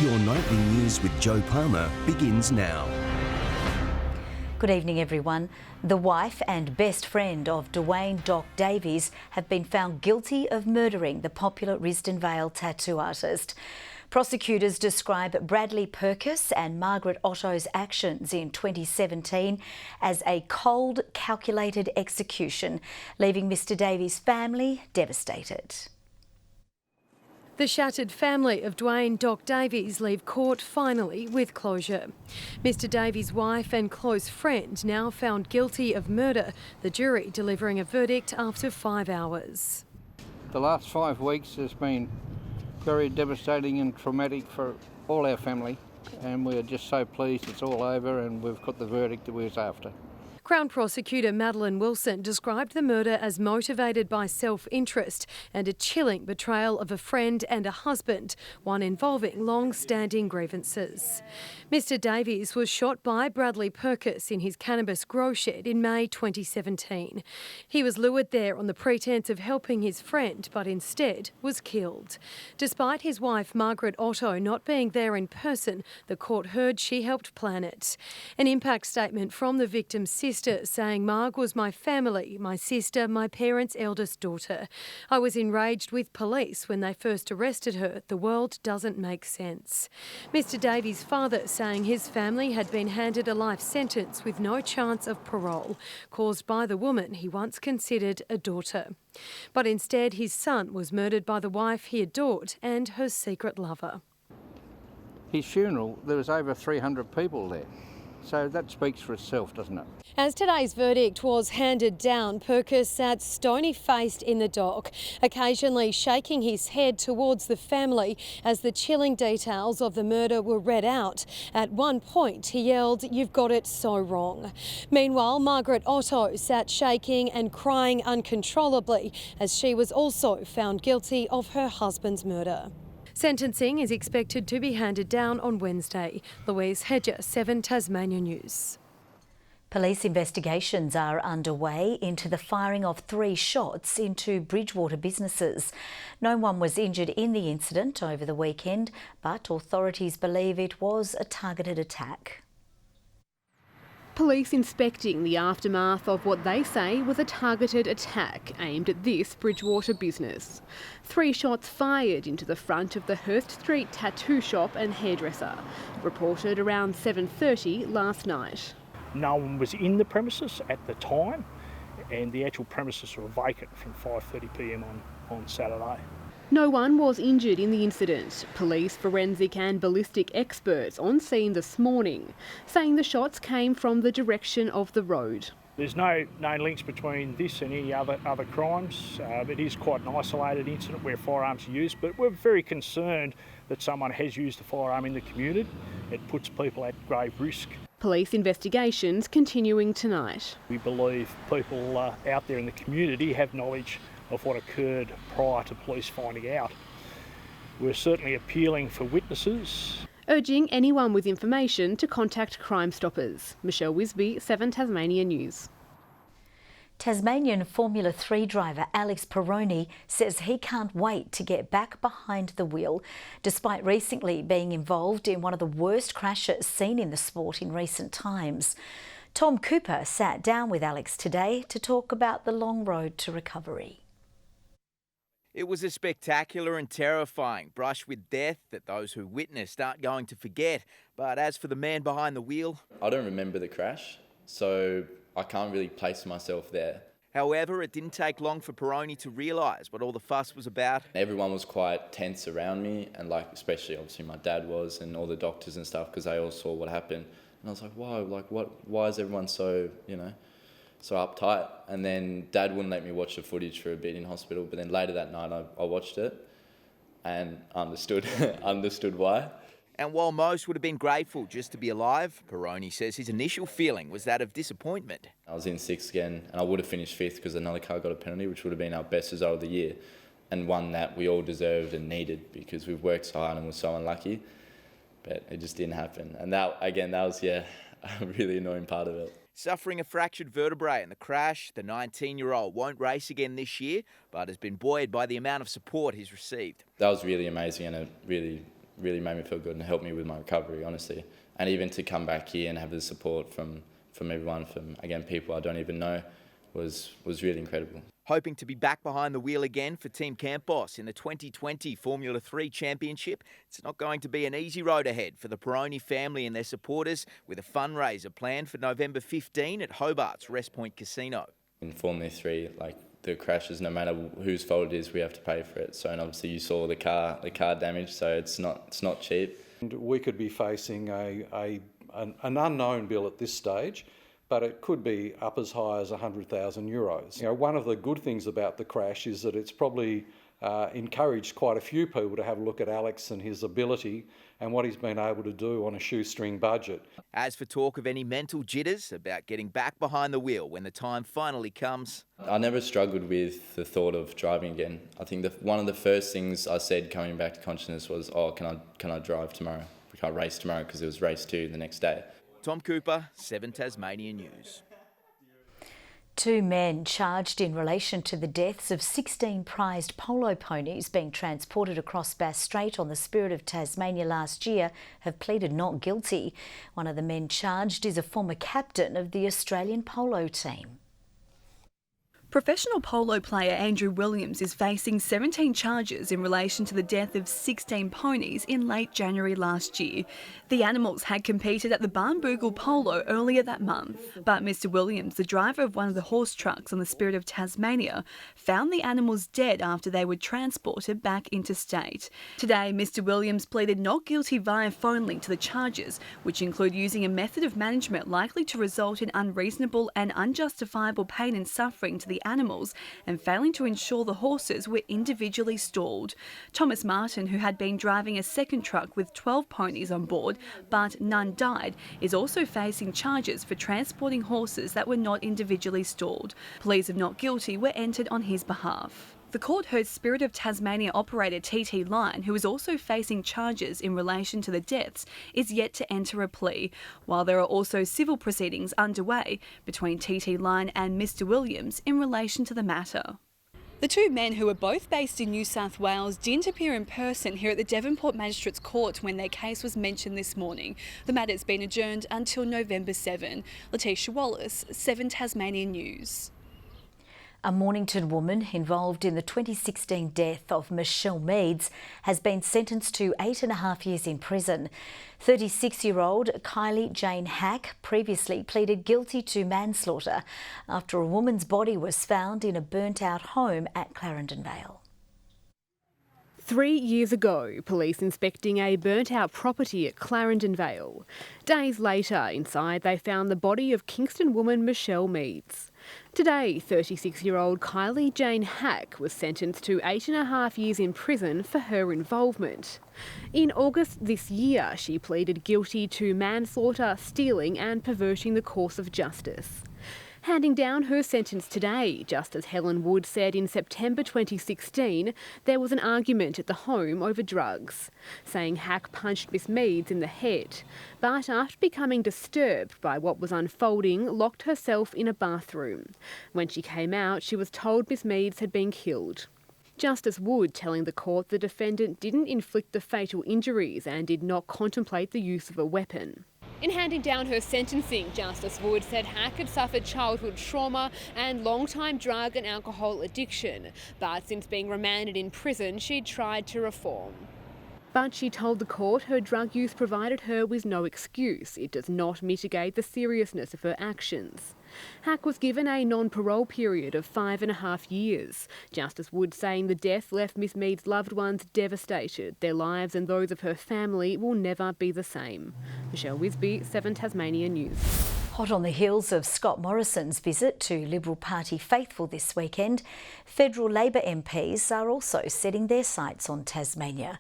Your nightly news with Joe Palmer begins now. Good evening, everyone. The wife and best friend of Dwayne "Doc" Davies have been found guilty of murdering the popular Risdon Vale tattoo artist. Prosecutors describe Bradley Purkis and Margaret Otto's actions in 2017 as a cold, calculated execution, leaving Mr Davies' family devastated. The shattered family of Dwayne "Doc" Davies leave court finally with closure. Mr Davies' wife and close friend now found guilty of murder, the jury delivering a verdict after 5 hours. The last 5 weeks has been very devastating and traumatic for all our family, and we're just so pleased it's all over and we've got the verdict that we was after. Crown Prosecutor Madeline Wilson described the murder as motivated by self-interest and a chilling betrayal of a friend and a husband, one involving long-standing grievances. Mr Davies was shot by Bradley Purkis in his cannabis grow shed in May 2017. He was lured there on the pretence of helping his friend, but instead was killed. Despite his wife Margaret Otto not being there in person, the court heard she helped plan it. An impact statement from the victim's sister saying, "Marg was my family, my sister, my parents' eldest daughter. I was enraged with police when they first arrested her. The world doesn't make sense." Mr Davies' father saying his family had been handed a life sentence with no chance of parole, caused by the woman he once considered a daughter. But instead his son was murdered by the wife he adored and her secret lover. His funeral, there was over 300 people there. So that speaks for itself, doesn't it? As today's verdict was handed down, Purkis sat stony-faced in the dock, occasionally shaking his head towards the family as the chilling details of the murder were read out. At one point, he yelled, "You've got it so wrong." Meanwhile, Margaret Otto sat shaking and crying uncontrollably as she was also found guilty of her husband's murder. Sentencing is expected to be handed down on Wednesday. Louise Hedger, 7 Tasmania News. Police investigations are underway into the firing of 3 shots into Bridgewater businesses. No one was injured in the incident over the weekend, but authorities believe it was a targeted attack. Police inspecting the aftermath of what they say was a targeted attack aimed at this Bridgewater business. 3 shots fired into the front of the Hurst Street tattoo shop and hairdresser, reported around 7:30 last night. No one was in the premises at the time, and the actual premises were vacant from 5:30 p.m. on Saturday. No one was injured in the incident. Police, forensic and ballistic experts on scene this morning, saying the shots came from the direction of the road. There's no links between this and any other crimes. It is quite an isolated incident where firearms are used, but we're very concerned that someone has used a firearm in the community. It puts people at grave risk. Police investigations continuing tonight. We believe people out there in the community have knowledge of what occurred prior to police finding out. We're certainly appealing for witnesses. Urging anyone with information to contact Crime Stoppers. Michelle Wisby, 7 Tasmania News. Tasmanian Formula 3 driver Alex Peroni says he can't wait to get back behind the wheel, despite recently being involved in one of the worst crashes seen in the sport in recent times. Tom Cooper sat down with Alex today to talk about the long road to recovery. It was a spectacular and terrifying brush with death that those who witnessed aren't going to forget. But as for the man behind the wheel, I don't remember the crash, so I can't really place myself there. However, it didn't take long for Peroni to realise what all the fuss was about. Everyone was quite tense around me, and especially obviously my dad was, and all the doctors and stuff, because they all saw what happened. And I was like, whoa, why is everyone so, so uptight? And then Dad wouldn't let me watch the footage for a bit in hospital, but then later that night I watched it and understood why. And while most would have been grateful just to be alive, Peroni says his initial feeling was that of disappointment. I was in 6th again, and I would have finished 5th because another car got a penalty, which would have been our best result of the year, and one that we all deserved and needed because we've worked so hard and we're so unlucky. But it just didn't happen. And that was, a really annoying part of it. Suffering a fractured vertebrae in the crash, the 19-year-old won't race again this year, but has been buoyed by the amount of support he's received. That was really amazing and a really really made me feel good and helped me with my recovery, honestly. And even to come back here and have the support from everyone, from, again, people I don't even know, was really incredible. Hoping to be back behind the wheel again for Team Campos in the 2020 Formula 3 Championship. It's not going to be an easy road ahead for the Peroni family and their supporters, with a fundraiser planned for November 15 at Hobart's Rest Point Casino. In Formula 3, like, the crashes, no matter whose fault it is, we have to pay for it. So, and obviously you saw the car damage, so it's not cheap. And we could be facing an unknown bill at this stage, but it could be up as high as €100,000. You know, one of the good things about the crash is that it's probably encouraged quite a few people to have a look at Alex and his ability and what he's been able to do on a shoestring budget. As for talk of any mental jitters about getting back behind the wheel when the time finally comes. I never struggled with the thought of driving again. I think one of the first things I said coming back to consciousness was, oh, can I drive tomorrow? Can I race tomorrow? Because it was race 2 the next day. Tom Cooper, 7 Tasmania News. 2 men charged in relation to the deaths of 16 prized polo ponies being transported across Bass Strait on the Spirit of Tasmania last year have pleaded not guilty. One of the men charged is a former captain of the Australian polo team. Professional polo player Andrew Williams is facing 17 charges in relation to the death of 16 ponies in late January last year. The animals had competed at the Barnbougle Polo earlier that month, but Mr Williams, the driver of one of the horse trucks on the Spirit of Tasmania, found the animals dead after they were transported back interstate. Today, Mr Williams pleaded not guilty via phone link to the charges, which include using a method of management likely to result in unreasonable and unjustifiable pain and suffering to the animals and failing to ensure the horses were individually stalled. Thomas Martin, who had been driving a second truck with 12 ponies on board but none died, is also facing charges for transporting horses that were not individually stalled. Pleas of not guilty were entered on his behalf. The court heard Spirit of Tasmania operator TT Line, who is also facing charges in relation to the deaths, is yet to enter a plea, while there are also civil proceedings underway between TT Line and Mr Williams in relation to the matter. The 2 men, who were both based in New South Wales, didn't appear in person here at the Devonport Magistrates Court when their case was mentioned this morning. The matter's been adjourned until November 7. Letitia Wallace, 7 Tasmania News. A Mornington woman involved in the 2016 death of Michelle Meads has been sentenced to 8.5 years in prison. 36-year-old Kylie Jane Hack previously pleaded guilty to manslaughter after a woman's body was found in a burnt-out home at Clarendon Vale. 3 years ago, police inspecting a burnt-out property at Clarendon Vale. Days later, inside they found the body of Kingston woman Michelle Meads. Today, 36-year-old Kylie Jane Hack was sentenced to 8.5 years in prison for her involvement. In August this year, she pleaded guilty to manslaughter, stealing and perverting the course of justice. Handing down her sentence today, Justice Helen Wood said in September 2016 there was an argument at the home over drugs, saying Hack punched Miss Meads in the head, but after becoming disturbed by what was unfolding, locked herself in a bathroom. When she came out, she was told Miss Meads had been killed. Justice Wood telling the court the defendant didn't inflict the fatal injuries and did not contemplate the use of a weapon. In handing down her sentencing, Justice Wood said Hack had suffered childhood trauma and long-time drug and alcohol addiction, but since being remanded in prison, she'd tried to reform. But she told the court her drug use provided her with no excuse. It does not mitigate the seriousness of her actions. Hack was given a non-parole period of 5.5 years. Justice Wood saying the death left Miss Meads' loved ones devastated. Their lives and those of her family will never be the same. Michelle Wisby, 7 Tasmania News. Hot on the heels of Scott Morrison's visit to Liberal Party faithful this weekend, federal Labor MPs are also setting their sights on Tasmania.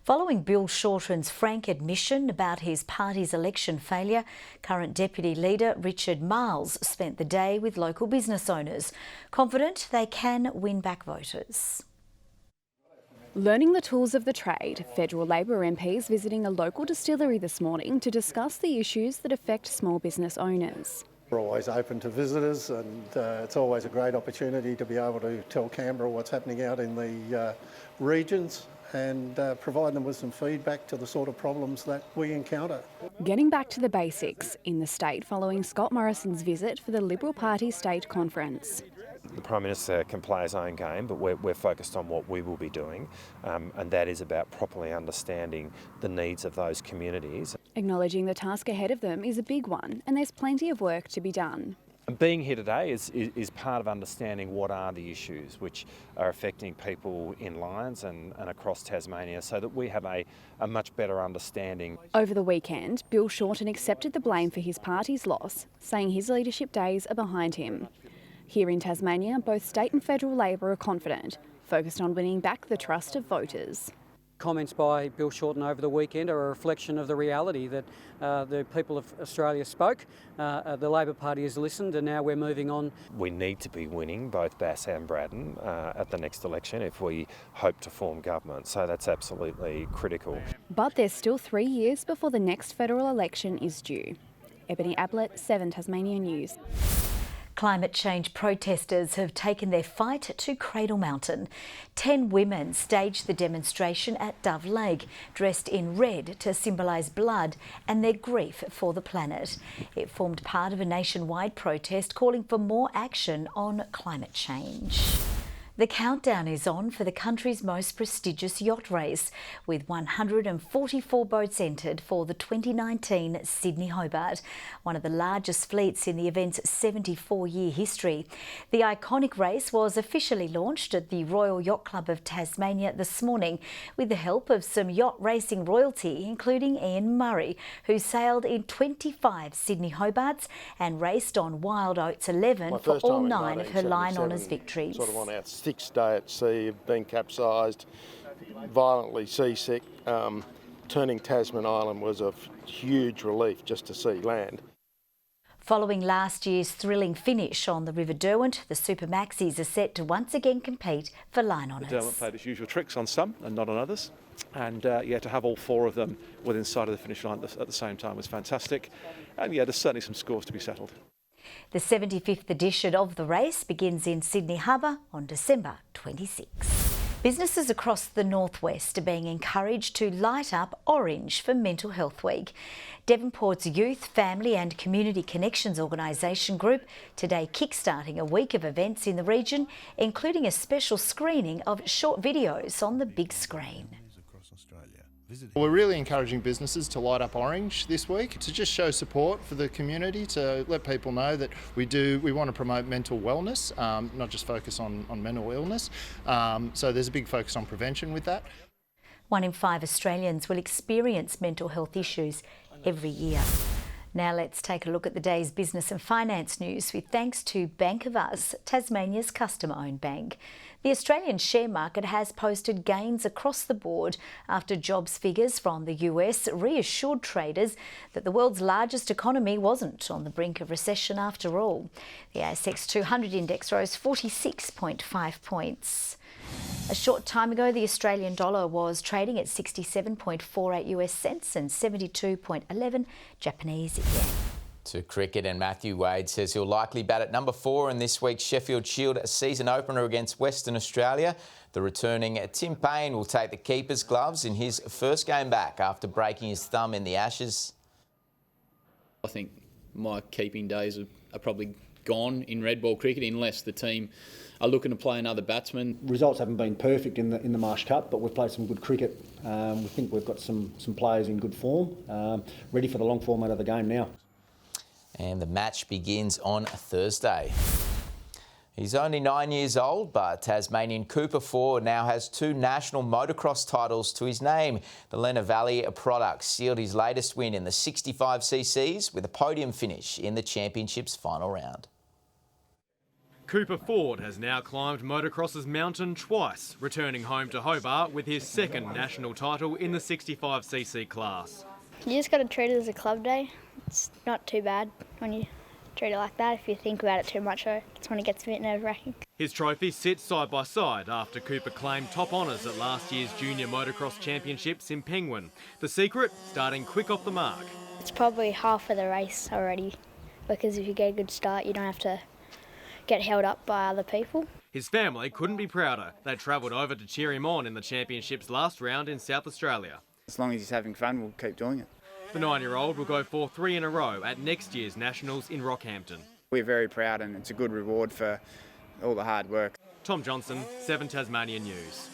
Following Bill Shorten's frank admission about his party's election failure, current Deputy Leader Richard Marles spent the day with local business owners, confident they can win back voters. Learning the tools of the trade, federal Labor MPs visiting a local distillery this morning to discuss the issues that affect small business owners. We're always open to visitors, and it's always a great opportunity to be able to tell Canberra what's happening out in the regions and provide them with some feedback to the sort of problems that we encounter. Getting back to the basics in the state following Scott Morrison's visit for the Liberal Party State Conference. The Prime Minister can play his own game, but we're focused on what we will be doing, and that is about properly understanding the needs of those communities. Acknowledging the task ahead of them is a big one, and there's plenty of work to be done. Being here today is part of understanding what are the issues which are affecting people in Lyons and across Tasmania, so that we have a much better understanding. Over the weekend, Bill Shorten accepted the blame for his party's loss, saying his leadership days are behind him. Here in Tasmania, both state and federal Labor are confident, focused on winning back the trust of voters. Comments by Bill Shorten over the weekend are a reflection of the reality that the people of Australia spoke, the Labor Party has listened, and now we're moving on. We need to be winning both Bass and Braddon at the next election if we hope to form government, so that's absolutely critical. But there's still 3 years before the next federal election is due. Ebony Ablett, 7 Tasmania News. Climate change protesters have taken their fight to Cradle Mountain. 10 women staged the demonstration at Dove Lake, dressed in red to symbolise blood and their grief for the planet. It formed part of a nationwide protest calling for more action on climate change. The countdown is on for the country's most prestigious yacht race, with 144 boats entered for the 2019 Sydney Hobart, one of the largest fleets in the event's 74-year history. The iconic race was officially launched at the Royal Yacht Club of Tasmania this morning, with the help of some yacht racing royalty, including Ian Murray, who sailed in 25 Sydney Hobarts and raced on Wild Oats 11 for all 9 of her line honours victories. Sort of on our 6th day at sea, being capsized, violently seasick. Turning Tasman Island was a huge relief just to see land. Following last year's thrilling finish on the River Derwent, the Super Maxis are set to once again compete for line honours. The Derwent played its usual tricks on some and not on others. And to have all 4 of them within sight of the finish line at the same time was fantastic. And there's certainly some scores to be settled. The 75th edition of the race begins in Sydney Harbour on December 26. Businesses across the northwest are being encouraged to light up orange for Mental Health Week. Devonport's Youth, Family and Community Connections organisation group today kickstarting a week of events in the region, including a special screening of short videos on the big screen. We're really encouraging businesses to light up orange this week to just show support for the community, to let people know that we want to promote mental wellness, not just focus on mental illness. So there's a big focus on prevention with that. 1 in 5 Australians will experience mental health issues every year. Now let's take a look at the day's business and finance news with thanks to Bank of Us, Tasmania's customer-owned bank. The Australian share market has posted gains across the board after jobs figures from the US reassured traders that the world's largest economy wasn't on the brink of recession after all. The ASX 200 index rose 46.5 points. A short time ago, the Australian dollar was trading at 67.48 US cents and 72.11 Japanese yen. To cricket, and Matthew Wade says he'll likely bat at number 4 in this week's Sheffield Shield season opener against Western Australia. The returning Tim Payne will take the keeper's gloves in his first game back after breaking his thumb in the Ashes. I think my keeping days are probably gone in red ball cricket unless the team are looking to play another batsman. Results haven't been perfect in the Marsh Cup, but we've played some good cricket. We think we've got some players in good form, ready for the long format of the game now. And the match begins on Thursday. He's only 9 years old, but Tasmanian Cooper Ford now has 2 national motocross titles to his name. The Lenna Valley product sealed his latest win in the 65cc's with a podium finish in the championship's final round. Cooper Ford has now climbed motocross's mountain twice, returning home to Hobart with his 2nd national title in the 65cc class. You just got to treat it as a club day. It's not too bad when you treat it like that. If you think about it too much, it's when it gets a bit nerve-wracking. His trophies sit side by side after Cooper claimed top honours at last year's Junior Motocross Championships in Penguin. The secret, starting quick off the mark. It's probably half of the race already, because if you get a good start, you don't have to get held up by other people. His family couldn't be prouder. They travelled over to cheer him on in the championship's last round in South Australia. As long as he's having fun, we'll keep doing it. The 9-year-old will go for 3 in a row at next year's Nationals in Rockhampton. We're very proud and it's a good reward for all the hard work. Tom Johnson, 7 Tasmania News.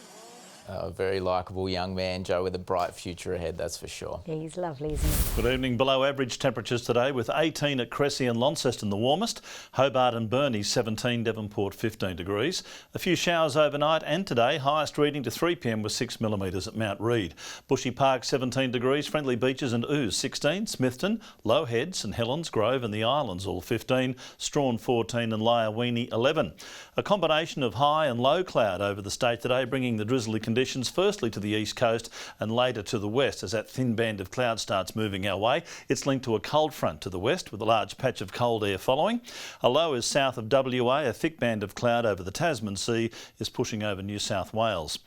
A very likeable young man, Joe, with a bright future ahead, that's for sure. Yeah, he's lovely, isn't he? Good evening. Below average temperatures today with 18 at Cressy and Launceston the warmest. Hobart and Burnie 17, Devonport 15 degrees. A few showers overnight and today, highest reading to 3 p.m. was 6 millimetres at Mount Reid. Bushy Park 17 degrees, Friendly Beaches and Ooze 16, Smithton, Low Head, St Helens, Grove and the Islands all 15, Strawn 14 and Lyawini 11. A combination of high and low cloud over the state today, bringing the drizzly conditions firstly to the east coast and later to the west as that thin band of cloud starts moving our way. It's linked to a cold front to the west with a large patch of cold air following. A low is south of WA. A thick band of cloud over the Tasman Sea is pushing over New South Wales.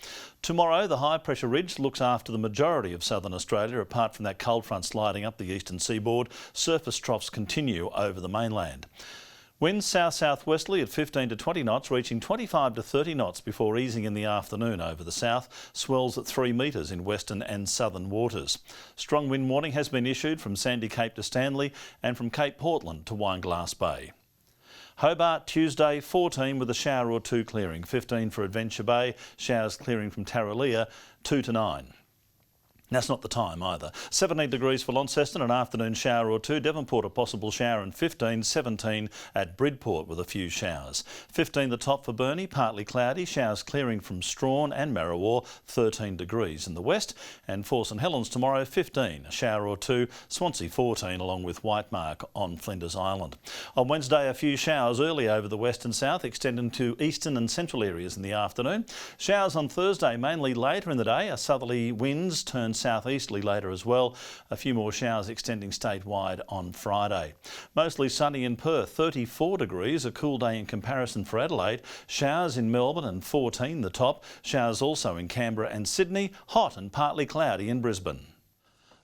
Tomorrow, the high pressure ridge looks after the majority of southern Australia. Apart from that cold front sliding up the eastern seaboard, surface troughs continue over the mainland. Winds south-southwesterly at 15 to 20 knots, reaching 25 to 30 knots before easing in the afternoon over the south. Swells at 3 metres in western and southern waters. Strong wind warning has been issued from Sandy Cape to Stanley and from Cape Portland to Wineglass Bay. Hobart, Tuesday, 14 with a shower or 2 clearing. 15 for Adventure Bay, showers clearing from Tarraleah, 2 to 9. That's not the time either. 17 degrees for Launceston, an afternoon shower or 2. Devonport a possible shower and 15, 17 at Bridgewater with a few showers. 15 the top for Burnie, partly cloudy, showers clearing from Strawn and Marrawar, 13 degrees in the west. And for St Helens tomorrow, 15, a shower or 2. Swansea 14 along with Whitemark on Flinders Island. On Wednesday, a few showers early over the west and south, extending to eastern and central areas in the afternoon. Showers on Thursday, mainly later in the day. A southerly winds turn southeasterly later as well. A few more showers extending statewide on Friday. Mostly sunny in Perth, 34 degrees, a cool day in comparison for Adelaide. Showers in Melbourne and 14 the top. Showers also in Canberra and Sydney. Hot and partly cloudy in Brisbane.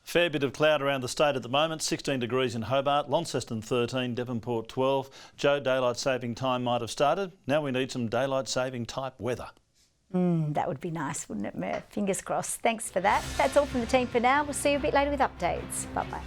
Fair bit of cloud around the state at the moment. 16 degrees in Hobart, Launceston 13, Devonport 12. Joe, daylight saving time might have started. Now we need some daylight saving type weather. That would be nice, wouldn't it, Murph? Fingers crossed. Thanks for that. That's all from the team for now. We'll see you a bit later with updates. Bye-bye.